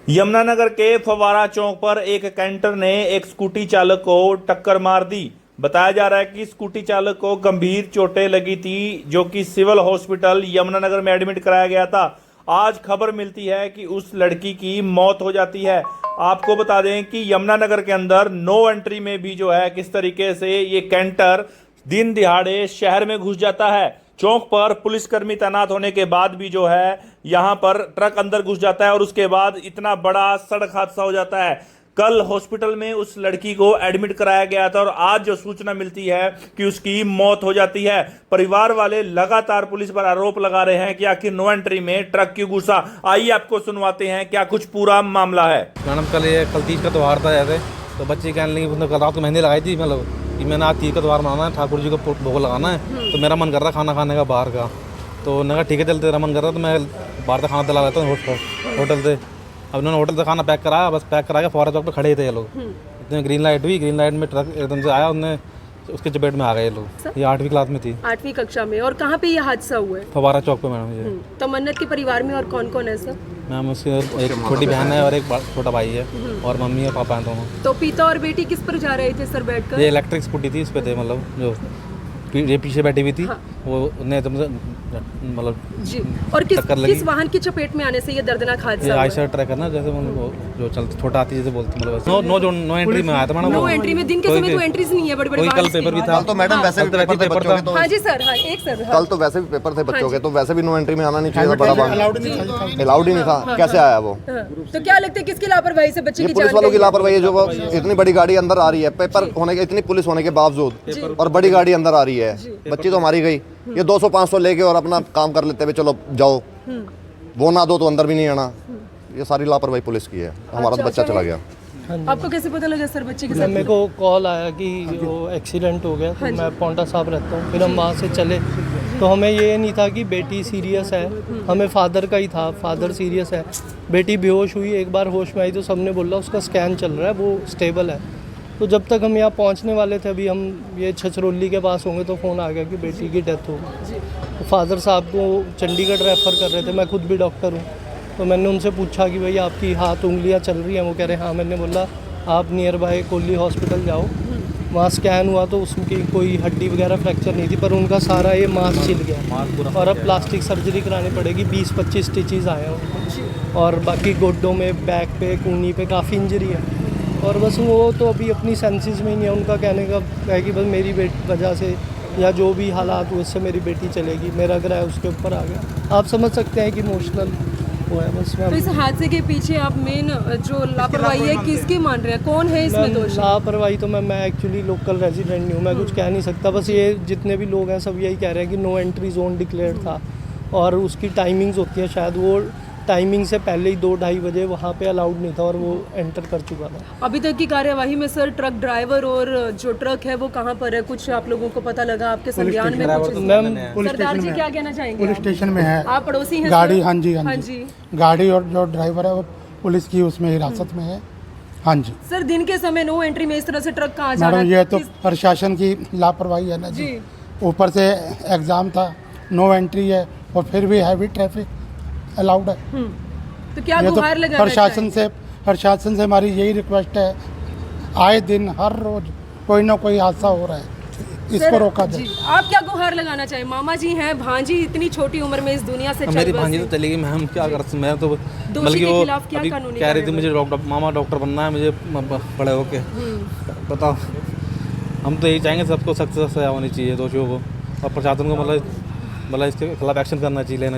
यमुनानगर के फव्वारा चौक पर एक कैंटर ने एक स्कूटी चालक को टक्कर मार दी। बताया जा रहा है कि स्कूटी चालक को गंभीर चोटें लगी थी, जो कि सिविल हॉस्पिटल यमुनानगर में एडमिट कराया गया था। आज खबर मिलती है कि उस लड़की की मौत हो जाती है। आपको बता दें कि यमुनानगर के अंदर नो एंट्री में भी जो है किस तरीके से ये कैंटर दिन दिहाड़े शहर में घुस जाता है। चौक पर पुलिसकर्मी तैनात होने के बाद भी जो है यहाँ पर ट्रक अंदर घुस जाता है और उसके बाद इतना बड़ा सड़क हादसा हो जाता है। कल हॉस्पिटल में उस लड़की को एडमिट कराया गया था और आज जो सूचना मिलती है कि उसकी मौत हो जाती है। परिवार वाले लगातार पुलिस पर आरोप लगा रहे हैं कि आखिर नो एंट्री में ट्रक क्यों घुसा। आइए आपको सुनवाते हैं क्या कुछ पूरा मामला है। मैडम कल तीज का त्यौहार था जैसे, तो बच्चे कहने लगी कल रात को मेहंदी लगाई थी, मतलब कि मैंने आज तीज का त्यौहार मनाना है, ठाकुर जी को भोग लगाना है, तो मेरा मन कर रहा खाना खाने का बाहर का। तो मैंने कहा ठीक है चल, तेरा मन कर रहा तो मैं बाहर से खाना दिला लेता हूँ होटल से। अब उन्होंने होटल से खाना पैक कराया, बस पैक करा के फव्वारा चौक पर खड़े थे ये लोग। इतने ग्रीन लाइट हुई, ग्रीन लाइट में ट्रक एकदम से आया, उनने उसके चपेट में आ गए ये लोग। ये 8वीं क्लास में थी, 8वीं कक्षा में। और कहाँ पे ये हादसा हुआ है? फव्वारा चौक पे मैडम। ये तो मन्नत के परिवार में और कौन कौन है सर? मैम उसकी एक छोटी बहन है और एक छोटा भाई है और मम्मी और पापा हैं दोनों। तो पिता और बेटी किस पर जा रहे थे सर बैठकर? ये इलेक्ट्रिक स्कूटी थी, इस पे थे, मतलब जो ये पीछे बैठी हुई थी। हाँ। वो उन्हें मतलब जी। और किस वाहन की चपेट में आने से ये दर्दनाक हादसा हुआ? आयशर ट्रैक है ना, जैसे वो जो चलती छोटा हाथी जैसे बोलते, मतलब नो एंट्री में आया था मैडम। नो एंट्री में दिन के समय तो एंट्रीज नहीं है बड़ी बड़ी। कल पेपर भी था तो मैडम वैसे भी पेपर थे बच्चों के, तो हाँ जी सर, हाँ एक सर। कल तो वैसे भी पेपर थे बच्चों के, तो वैसे भी नो एंट्री में आना नहीं चाहिए। बड़ा अलाउड ही नहीं था, कैसे आया वो? तो क्या लगता है किसकी लापरवाही से बच्चे की पुलिस वालों की लापरवाही है। जो वो इतनी बड़ी गाड़ी अंदर आ रही है, पेपर होने के, इतनी पुलिस होने के बावजूद, और बड़ी गाड़ी अंदर आ रही है, बच्ची तो हमारी गई। ये 200-500 लेके और अपना काम कर लेते हुए चलो जाओ, वो ना दो तो अंदर भी नहीं आना। ये सारी लापरवाही पुलिस की है। हमारा तो बच्चा चला गया। आपको कैसे पता लगा सर बच्चे के साथ? मेरे को कॉल आया कि वो एक्सीडेंट हो गया, तो मैं पौंटा साहब रहता हूँ, फिर हम वहाँ से चले। तो हमें ये नहीं था कि बेटी सीरियस है, हमें फादर का ही था, फादर सीरियस है। बेटी बेहोश हुई, एक बार होश में आई तो सबने बोला उसका स्कैन चल रहा है, वो स्टेबल है। तो जब तक हम यहाँ पहुँचने वाले थे, अभी हम ये छछरौली के पास होंगे, तो फ़ोन आ गया कि बेटी की डेथ हो गई। तो फादर साहब को चंडीगढ़ रेफ़र कर रहे थे, मैं खुद भी डॉक्टर हूँ। तो मैंने उनसे पूछा कि भाई आपकी हाथ उंगलियाँ चल रही हैं? वो कह रहे हाँ। मैंने बोला आप नियर बाय कोली हॉस्पिटल जाओ। वहाँ स्कैन हुआ तो उसकी कोई हड्डी वगैरह फ्रैक्चर नहीं थी, पर उनका सारा ये मांस छिल गया और अब प्लास्टिक सर्जरी करानी पड़ेगी। 20-25 स्टिचेज़ आए हैं उनको, और बाकी गोड्डों में, बैक पे, कूनी पे काफ़ी इंजरी है। और बस वो तो अभी अपनी सेंसेस में ही नहीं है। उनका कहने का है कि बस मेरी वजह से या जो भी हालात हुए उससे मेरी बेटी चलेगी, मेरा ग्रह उसके ऊपर आ गया। आप समझ सकते हैं कि इमोशनल वो है बस। तो इस हादसे के पीछे आप मेन जो लापरवाही है किसकी मान रहे हैं? कौन है इसमें दोषी? लापरवाही तो मैं एक्चुअली लोकल रेजिडेंट नहीं हूँ, मैं कुछ कह नहीं सकता। बस ये जितने भी लोग हैं सब यही कह रहे हैं कि नो एंट्री जोन डिक्लेयर था और उसकी टाइमिंग्स होती है, शायद वो टाइमिंग से पहले ही 2-2:30 बजे वहाँ पे अलाउड नहीं था और वो एंटर कर चुका था। अभी तक की कार्यवाही में सर ट्रक ड्राइवर और जो ट्रक है वो कहाँ पर है? कुछ आप लोगों को पता लगा? आपके संज्ञान में कुछ? मैम सरदार जी क्या कहना चाहेंगे? पुलिस स्टेशन में है, आप पड़ोसी हैं गाड़ी। सर? हाँ जी, हाँ जी। गाड़ी और जो ड्राइवर है वो पुलिस की उसमें हिरासत में है। हाँ जी सर, दिन के समय नो एंट्री में इस तरह से ट्रक कहाँ जा रहा है? मैडम, ये तो प्रशासन की लापरवाही है ना जी। ऊपर से एग्जाम था, नो एंट्री है और फिर भी हैवी ट्रैफिक अलाउड है। तो क्या गुहार लगाना प्रशासन से हमारी यही रिक्वेस्ट है, आए दिन हर रोज कोई ना कोई हादसा हो रहा है, इसको रोका जाए। आप क्या गुहार लगाना चाहिए? मामा जी हैं, भांजी इतनी छोटी उम्र में इस दुनिया से मेरी भांजी तो चली गई, मैं हम क्या कर सकते। मैं तो बल्कि वो अभी कह रही थी मुझे मामा डॉक्टर बनना है मुझे बड़े होके। बताओ, हम तो यही चाहेंगे सबको सख्त सजा होनी चाहिए दोषियों को, और प्रशासन को मतलब इसके खिलाफ एक्शन करना चाहिए, लेना